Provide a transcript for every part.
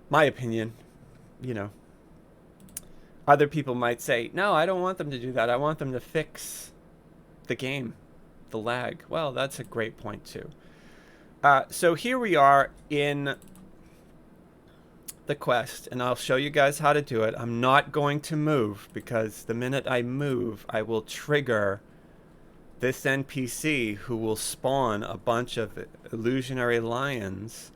My opinion, you know. Other people might say, no, I don't want them to do that. I want them to fix the game, the lag. Well, that's a great point too. So here we are in the quest, and I'll show you guys how to do it. I'm not going to move because the minute I move, I will trigger this NPC who will spawn a bunch of illusionary lions.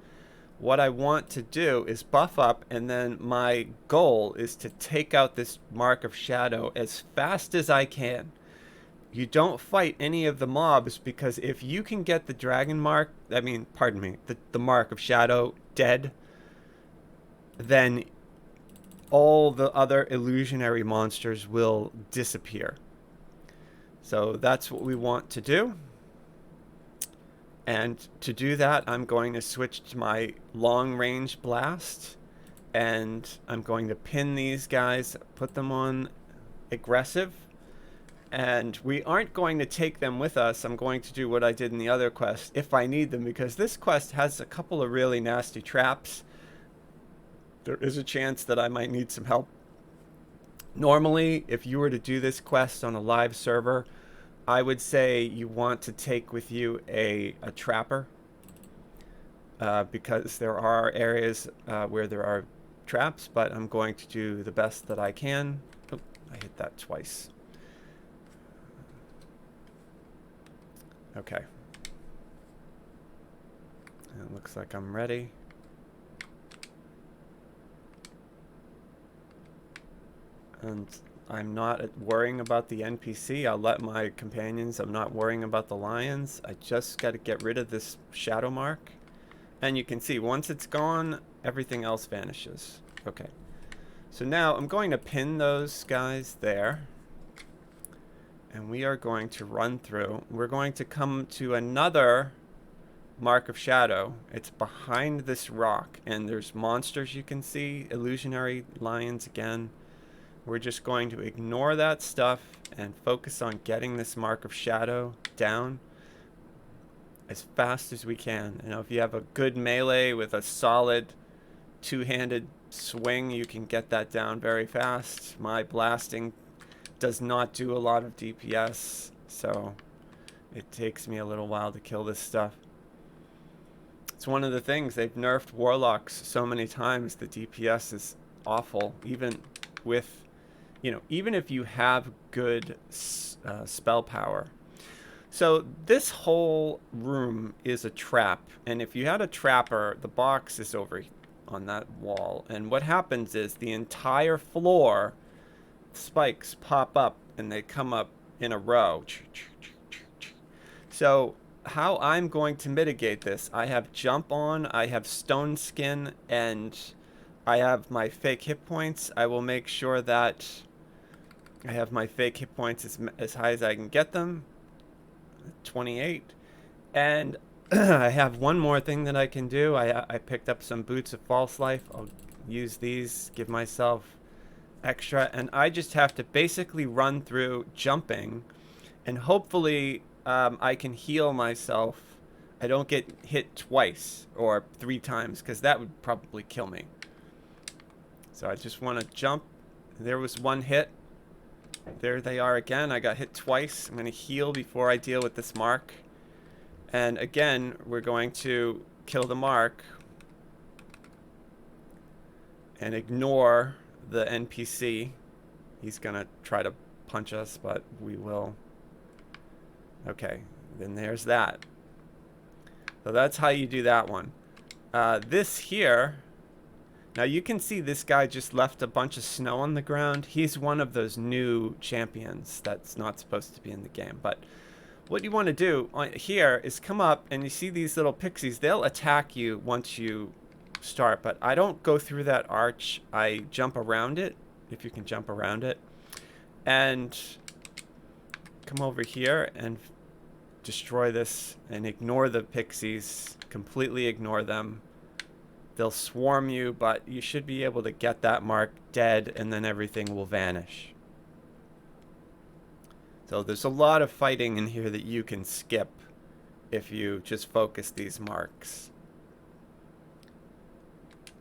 What I want to do is buff up, and then my goal is to take out this mark of shadow as fast as I can. You don't fight any of the mobs, because if you can get the dragon mark, pardon me, the mark of shadow dead, then all the other illusionary monsters will disappear. So that's what we want to do. And to do that, I'm going to switch to my long range blast, and I'm going to pin these guys, put them on aggressive, and we aren't going to take them with us. I'm going to do what I did in the other quest if I need them, because this quest has a couple of really nasty traps. There is a chance that I might need some help. Normally, if you were to do this quest on a live server, I would say you want to take with you a trapper, because there are areas where there are traps, but I'm going to do the best that I can. Oh, I hit that twice. Okay. It looks like I'm ready. And I'm not worrying about the NPC. I'll let my companions. I'm not worrying about the lions. I just got to get rid of this shadow mark. And you can see once it's gone, everything else vanishes. Okay. So now I'm going to pin those guys there. And we are going to run through. We're going to come to another mark of shadow. It's behind this rock. And there's monsters you can see. Illusionary lions again. We're just going to ignore that stuff and focus on getting this mark of shadow down as fast as we can. You know, if you have a good melee with a solid two-handed swing, you can get that down very fast. My blasting does not do a lot of DPS, so it takes me a little while to kill this stuff. It's one of the things, they've nerfed warlocks so many times. The DPS is awful, even with, you know, even if you have good spell power. So this whole room is a trap, and if you had a trapper, the box is over on that wall, and what happens is the entire floor spikes pop up, and they come up in a row. So how I'm going to mitigate this, I have jump on, I have stone skin, and I have my fake hit points. I will make sure that I have my fake hit points as high as I can get them. 28. And I have one more thing that I can do. I picked up some boots of false life. I'll use these, give myself extra, and I just have to basically run through jumping, and hopefully I can heal myself. I don't get hit twice or 3 times, because that would probably kill me. So I just want to jump. There was one hit. There they are again. I got hit twice. I'm going to heal before I deal with this mark. And again, we're going to kill the mark and ignore the NPC. He's going to try to punch us, but we will. Okay, then there's that. So that's how you do that one. This here. Now you can see this guy just left a bunch of snow on the ground. He's one of those new champions that's not supposed to be in the game. But what you want to do here is come up, and you see these little pixies. They'll attack you once you start, but I don't go through that arch. I jump around it, if you can jump around it, and come over here and destroy this and ignore the pixies. Completely ignore them. They'll swarm you, but you should be able to get that mark dead, and then everything will vanish. So there's a lot of fighting in here that you can skip if you just focus these marks.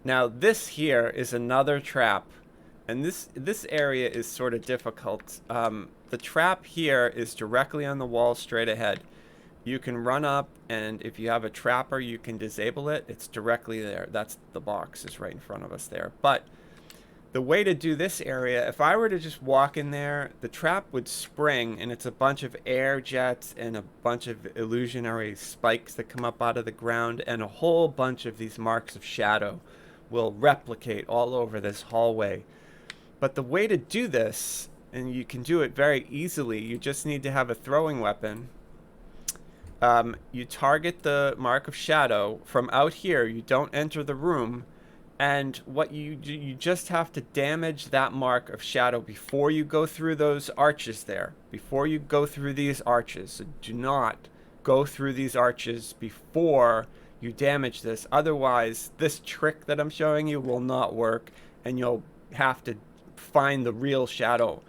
Now this here is another trap, and this area is sort of difficult. The trap here is directly on the wall straight ahead. You can run up, and if you have a trapper, you can disable it. It's directly there. That's the box is right in front of us there. But the way to do this area, if I were to just walk in there, the trap would spring, and it's a bunch of air jets and a bunch of illusionary spikes that come up out of the ground, and a whole bunch of these marks of shadow will replicate all over this hallway. But the way to do this, and you can do it very easily, you just need to have a throwing weapon. You target the mark of shadow from out here. You don't enter the room. And what you do, you just have to damage that mark of shadow before you go through those arches there. Before you go through these arches. So do not go through these arches before you damage this. Otherwise, this trick that I'm showing you will not work, and you'll have to find the real shadow,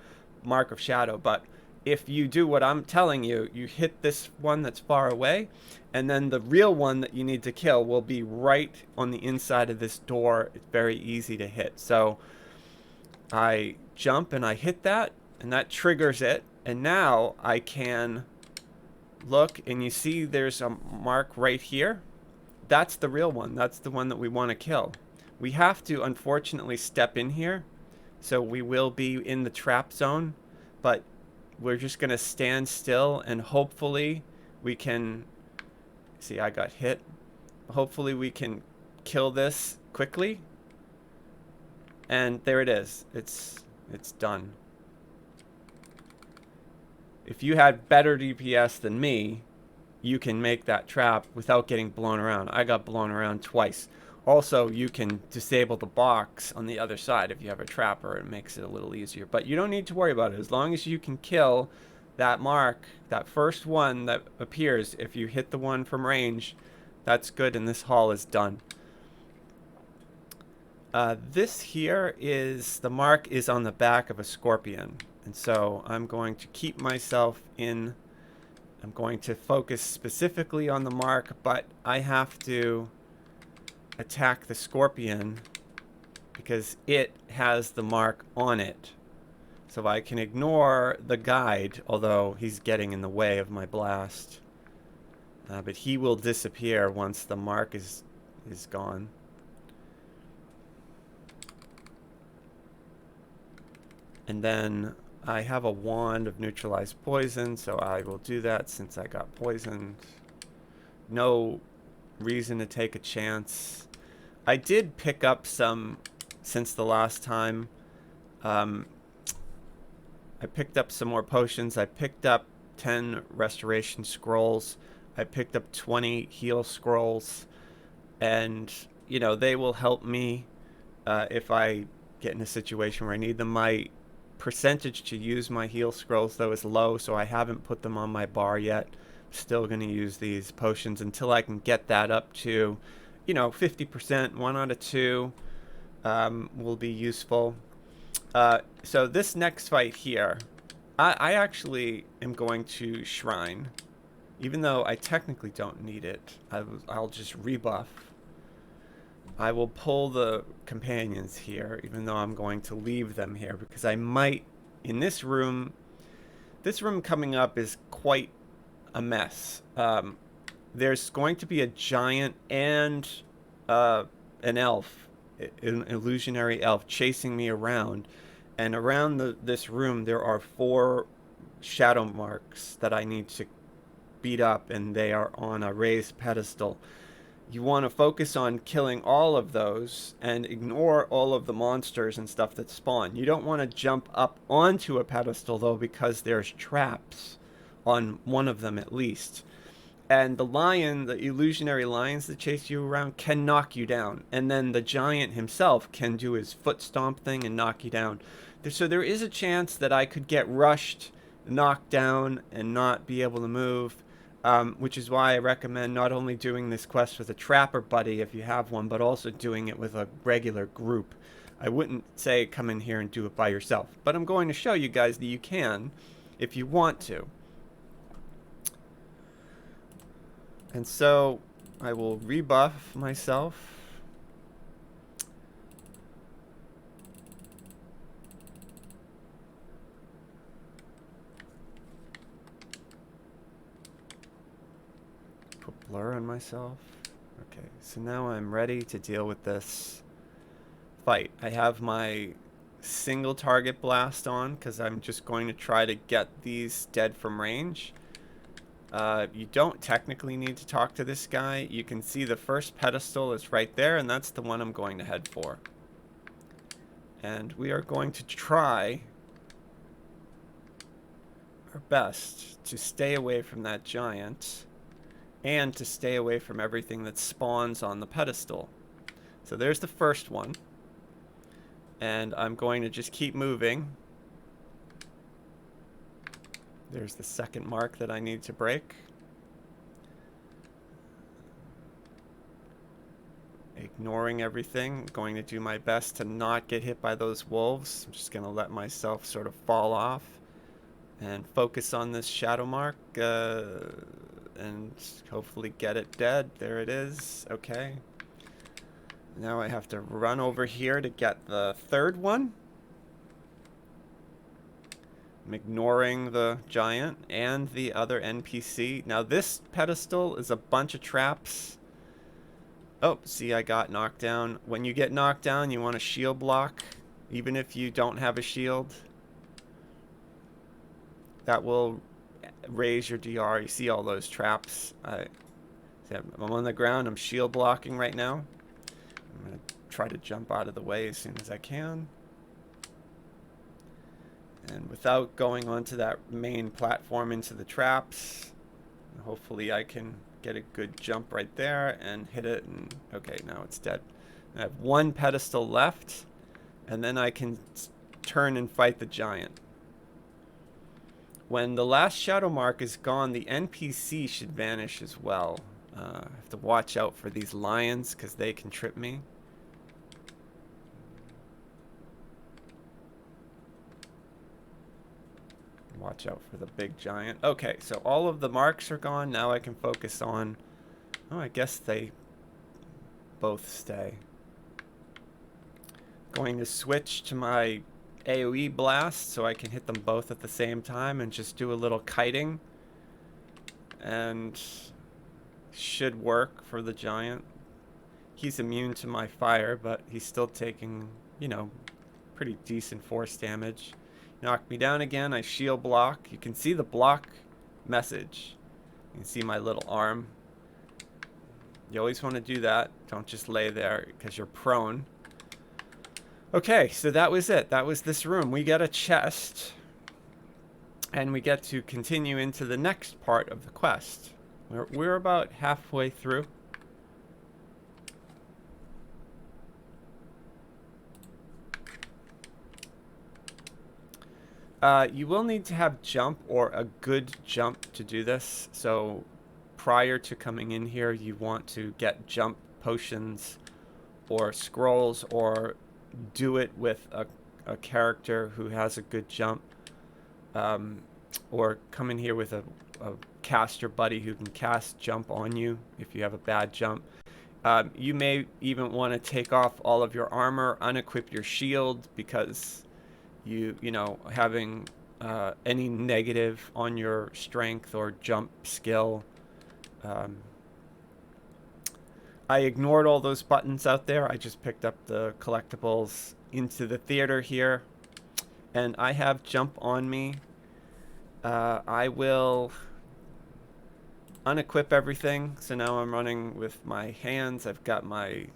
mark of shadow. But if you do what I'm telling you, you hit this one that's far away, and then the real one that you need to kill will be right on the inside of this door. It's very easy to hit. So I jump and I hit that, and that triggers it. And now I can look, and you see there's a mark right here. That's the real one. That's the one that we want to kill. We have to, unfortunately, step in here. So we will be in the trap zone, but we're just going to stand still, and hopefully we can... See, I got hit. Hopefully we can kill this quickly. And there it is. It's done. If you had better DPS than me, you can make that trap without getting blown around. I got blown around twice. Also, you can disable the box on the other side if you have a trapper. It makes it a little easier. But you don't need to worry about it. As long as you can kill that mark, that first one that appears, if you hit the one from range, that's good, and this hall is done. This here is, the mark is on the back of a scorpion. And so I'm going to keep myself in, I'm going to focus specifically on the mark, but I have to attack the scorpion because it has the mark on it. So I can ignore the guide, although he's getting in the way of my blast. But he will disappear once the mark is gone. And then I have a wand of neutralized poison, so I will do that since I got poisoned. No reason to take a chance. I did pick up some since the last time. I picked up some more potions. I picked up 10 restoration scrolls. I picked up 20 heal scrolls. And, you know, they will help me if I get in a situation where I need them. My percentage to use my heal scrolls, though, is low, so I haven't put them on my bar yet. Still going to use these potions until I can get that up to, you know, 50%. 1 out of 2 will be useful. So this next fight here, I actually am going to Shrine. Even though I technically don't need it, I'll just rebuff. I will pull the companions here, even though I'm going to leave them here, because I might, in this room coming up is quite a mess. There's going to be a giant and an elf, an illusionary elf, chasing me around. And around this room, there are 4 shadow marks that I need to beat up, and they are on a raised pedestal. You want to focus on killing all of those and ignore all of the monsters and stuff that spawn. You don't want to jump up onto a pedestal, though, because there's traps on one of them at least. And the lion, the illusionary lions that chase you around, can knock you down. And then the giant himself can do his foot stomp thing and knock you down. So there is a chance that I could get rushed, knocked down, and not be able to move. Which is why I recommend not only doing this quest with a trapper buddy if you have one, but also doing it with a regular group. I wouldn't say come in here and do it by yourself, but I'm going to show you guys that you can if you want to. And so I will rebuff myself. around myself. Okay, so now I'm ready to deal with this fight. I have my single target blast on because I'm just going to try to get these dead from range. You don't technically need to talk to this guy. You can see the first pedestal is right there, and that's the one I'm going to head for. And we are going to try our best to stay away from that giant and to stay away from everything that spawns on the pedestal. So there's the first one. And I'm going to just keep moving. There's the second mark that I need to break. Ignoring everything, going to do my best to not get hit by those wolves. I'm just going to let myself sort of fall off and focus on this shadow mark and hopefully get it dead. There it is. Okay. Now I have to run over here to get the third one. I'm ignoring the giant and the other NPC. Now this pedestal is a bunch of traps. Oh, see, I got knocked down. When you get knocked down, you want to shield block, even if you don't have a shield. That will raise your DR. You see all those traps. I'm on the ground. I'm shield blocking right now. I'm going to try to jump out of the way as soon as I can. And without going onto that main platform into the traps, hopefully I can get a good jump right there and hit it. And okay, now it's dead. I have one pedestal left, and then I can turn and fight the giant. When the last shadow mark is gone, the NPC should vanish as well. I have to watch out for these lions because they can trip me. Watch out for the big giant. Okay, so all of the marks are gone. Now I can focus on... Oh, I guess they both stay. Going to switch to my AoE blast so I can hit them both at the same time and just do a little kiting. And should work for the giant. He's immune to my fire, but he's still taking, you know, pretty decent force damage. Knock me down again. I shield block. You can see the block message. You can see my little arm. You always want to do that. Don't just lay there because you're prone. Okay, so that was it. That was this room. We get a chest. And we get to continue into the next part of the quest. We're about halfway through. You will need to have jump or a good jump to do this. So prior to coming in here, you want to get jump potions or scrolls, or do it with a character who has a good jump. Or come in here with a caster buddy who can cast jump on you if you have a bad jump. You may even want to take off all of your armor, unequip your shield, because you know, having any negative on your strength or jump skill. I ignored all those buttons out there. I just picked up the collectibles into the theater here, and I have jump on me. I will unequip everything. So now I'm running with my hands. I've got my...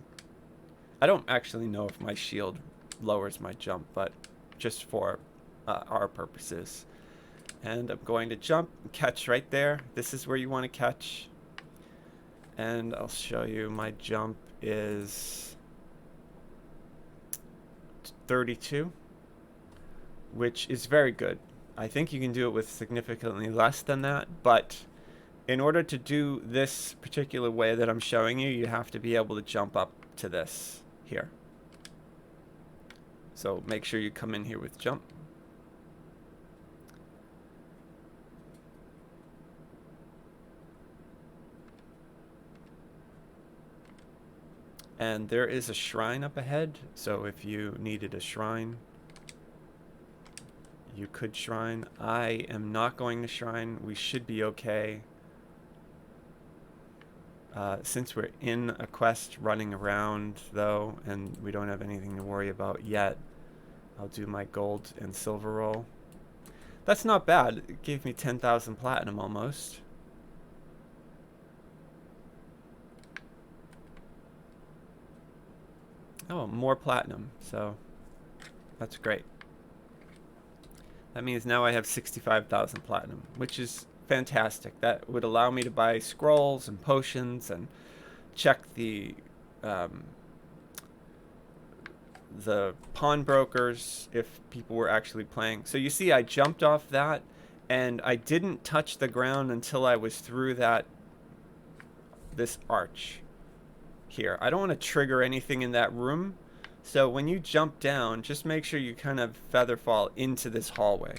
I don't actually know if my shield lowers my jump, but just for our purposes. And I'm going to jump and catch right there. This is where you want to catch. And I'll show you my jump is 32, which is very good. I think you can do it with significantly less than that, but in order to do this particular way that I'm showing you, you have to be able to jump up to this here. So make sure you come in here with jump. And there is a shrine up ahead, so if you needed a shrine, you could shrine. I am not going to shrine. We should be okay. Since we're in a quest running around, though, and we don't have anything to worry about yet, I'll do my gold and silver roll. That's not bad. It gave me 10,000 platinum almost. Oh, more platinum, so that's great. That means now I have 65,000 platinum, which is fantastic. That would allow me to buy scrolls and potions and check the pawnbrokers if people were actually playing. So you see I jumped off that and I didn't touch the ground until I was through this arch here. I don't want to trigger anything in that room. So when you jump down, just make sure you kind of feather fall into this hallway.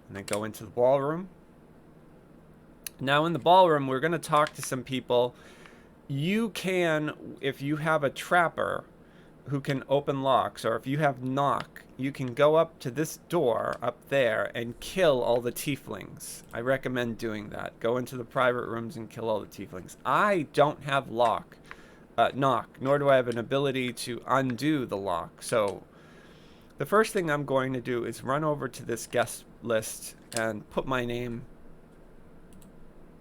And then go into the ballroom. Now in the ballroom, we're going to talk to some people. You can, if you have a trapper who can open locks, or if you have knock, you can go up to this door up there and kill all the tieflings. I recommend doing that. Go into the private rooms and kill all the tieflings. I don't have knock, nor do I have an ability to undo the lock. So the first thing I'm going to do is run over to this guest list and put my name,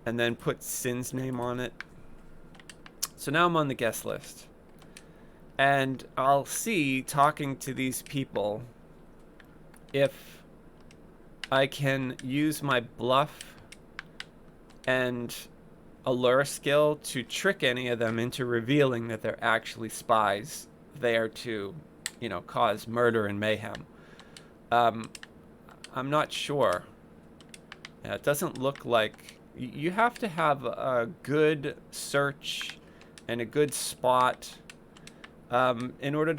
and then put Sin's name on it. So now I'm on the guest list. And I'll see, talking to these people, if I can use my bluff and allure skill to trick any of them into revealing that they're actually spies there to, you know, cause murder and mayhem. I'm not sure. Yeah, it doesn't look like... You have to have a good search and a good spot in order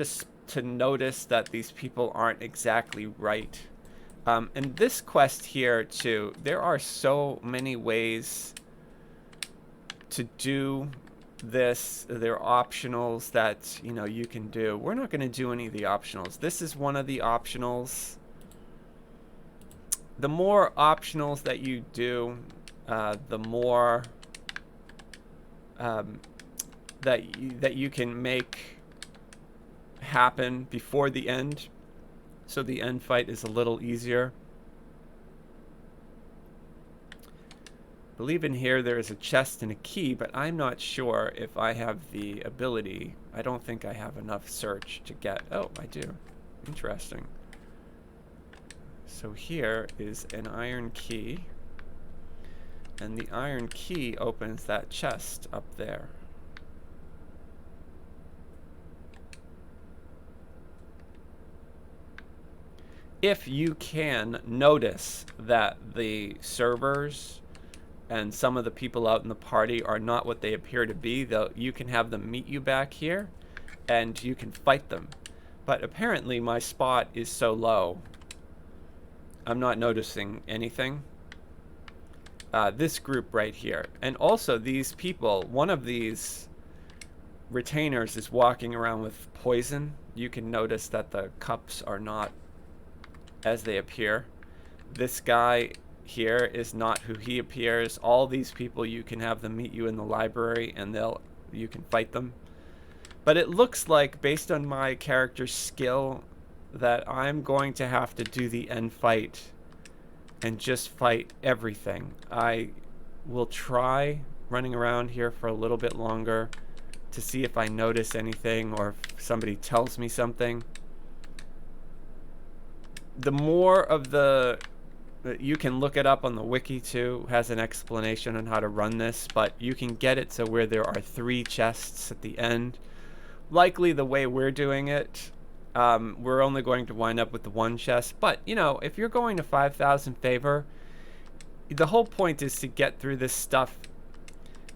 to notice that these people aren't exactly right. And this quest here too, there are so many ways to do this. There are optionals that, you know, you can do. We're not going to do any of the optionals. This is one of the optionals. The more optionals that you do, the more that you can make happen before the end, so the end fight is a little easier. I believe in here there is a chest and a key, but I'm not sure if I have the ability. I don't think I have enough search to get... Oh, I do. Interesting. So here is an iron key, and the iron key opens that chest up there. If you can notice that the servers and some of the people out in the party are not what they appear to be, though, you can have them meet you back here and you can fight them. But apparently my spot is so low, I'm not noticing anything. This group right here, and also these people, one of these retainers is walking around with poison. You can notice that the cups are not as they appear. This guy here is not who he appears. All these people, you can have them meet you in the library and you can fight them. But it looks like, based on my character's skill, that I'm going to have to do the end fight and just fight everything. I will try running around here for a little bit longer to see if I notice anything or if somebody tells me something. The more of the... You can look it up on the wiki too, has an explanation on how to run this, but you can get it so where there are 3 chests at the end. Likely the way we're doing it, we're only going to wind up with the 1 chest, but you know, if you're going to 5,000 favor, the whole point is to get through this stuff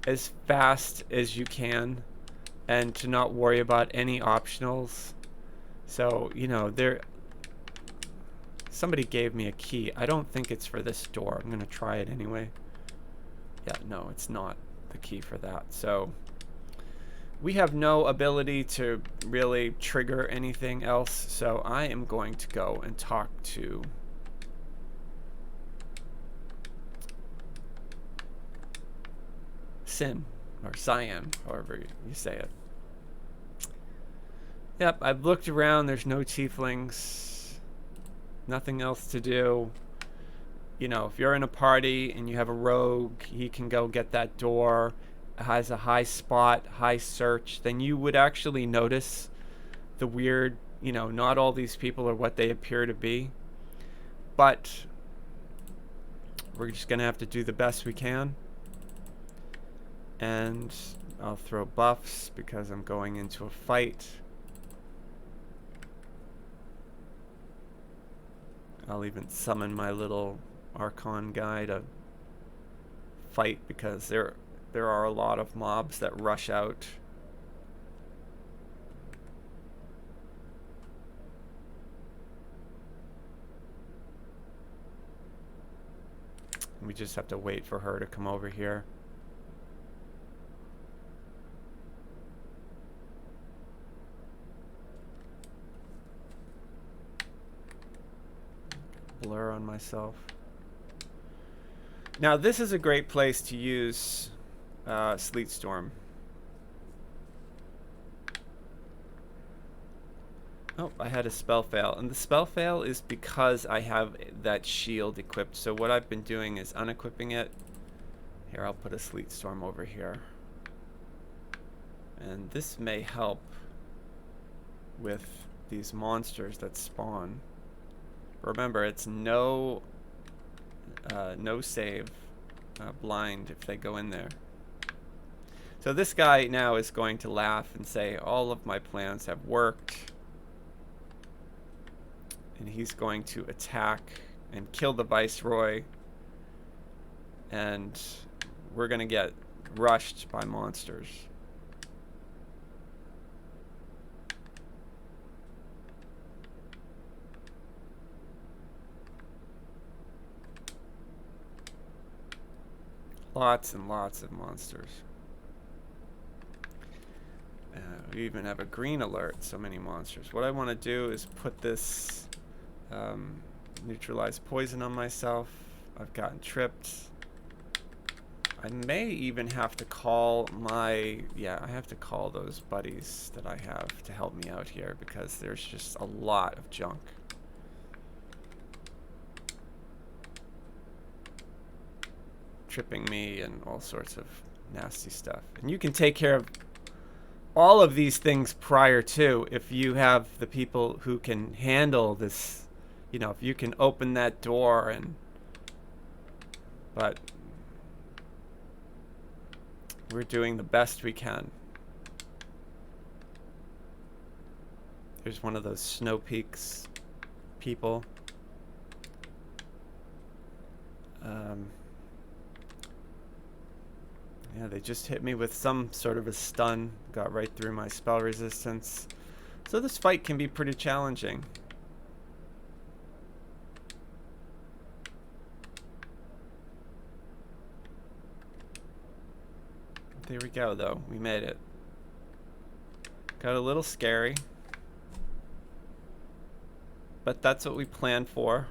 as fast as you can and to not worry about any optionals. So, you know, somebody gave me a key. I don't think it's for this door. I'm gonna try it anyway. Yeah, no, it's not the key for that. So we have no ability to really trigger anything else, so I am going to go and talk to Sin, or Cyan, however you say it. Yep, I've looked around. There's no tieflings. Nothing else to do. You know, if you're in a party and you have a rogue, he can go get that door. It has a high spot, high search. Then you would actually notice the weird, you know, not all these people are what they appear to be. But we're just going to have to do the best we can. And I'll throw buffs because I'm going into a fight. I'll even summon my little Archon guy to fight because there are a lot of mobs that rush out. We just have to wait for her to come over here. Blur on myself. Now this is a great place to use Sleet Storm. Oh, I had a spell fail, and the spell fail is because I have that shield equipped. So what I've been doing is unequipping it. Here, I'll put a Sleet Storm over here. And this may help with these monsters that spawn. Remember, it's no save blind if they go in there. So this guy now is going to laugh and say, all of my plans have worked. And he's going to attack and kill the Viceroy. And we're going to get rushed by monsters. Lots and lots of monsters. We even have a green alert, so many monsters. What I want to do is put this neutralize poison on myself. I've gotten tripped. I may even have to call my, I have to call those buddies that I have to help me out here because there's just a lot of junk. Tripping me and all sorts of nasty stuff. And you can take care of all of these things prior to, if you have the people who can handle this, you know, if you can open that door and, but we're doing the best we can. There's one of those Snow Peaks people. Yeah, they just hit me with some sort of a stun. Got right through my spell resistance. So this fight can be pretty challenging. There we go, though. We made it. Got a little scary. But that's what we planned for.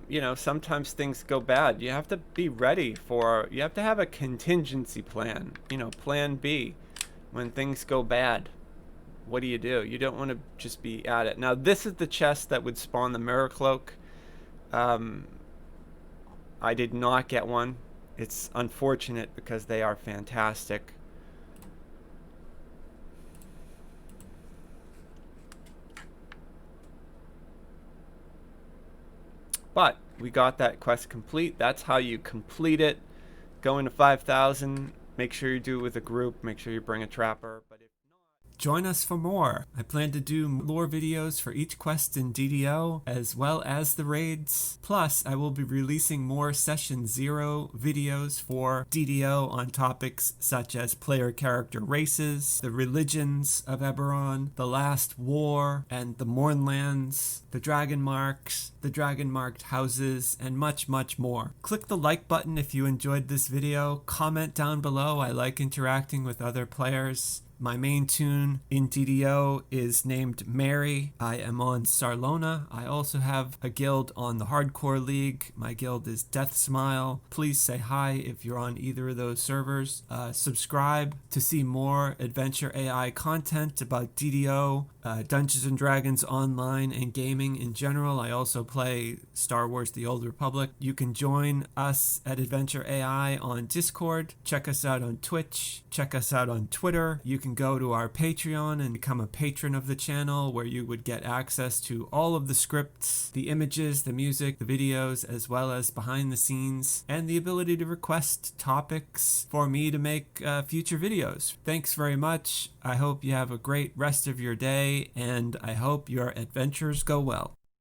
You know, sometimes things go bad. You have to be ready for, you have to have a contingency plan, you know, plan B. When things go bad, what do? You don't want to just be at it. Now, this is the chest that would spawn the Mirror Cloak. I did not get one. It's unfortunate because they are fantastic. But we got that quest complete. That's how you complete it. Go into 5,000. Make sure you do it with a group. Make sure you bring a trapper. But if not, join us for more. I plan to do lore videos for each quest in DDO, as well as the raids. Plus, I will be releasing more Session 0 videos for DDO on topics such as player character races, the religions of Eberron, the Last War, and the Mournlands, the Dragon Marks, the Dragon Marked houses, and much, much more. Click the like button if you enjoyed this video. Comment down below. I like interacting with other players. My main tune in DDO is named Mary. I am on Sarlona. I also have a guild on the Hardcore League. My guild is Death Smile. Please say hi if you're on either of those servers. Subscribe to see more Adventure AI content about DDO, Dungeons & Dragons Online, and gaming in general. I also play Star Wars The Old Republic. You can join us at Adventure AI on Discord. Check us out on Twitch. Check us out on Twitter. You can go to our Patreon and become a patron of the channel, where you would get access to all of the scripts, the images, the music, the videos, as well as behind the scenes, and the ability to request topics for me to make future videos. Thanks very much. I hope you have a great rest of your day, and I hope your adventures go well.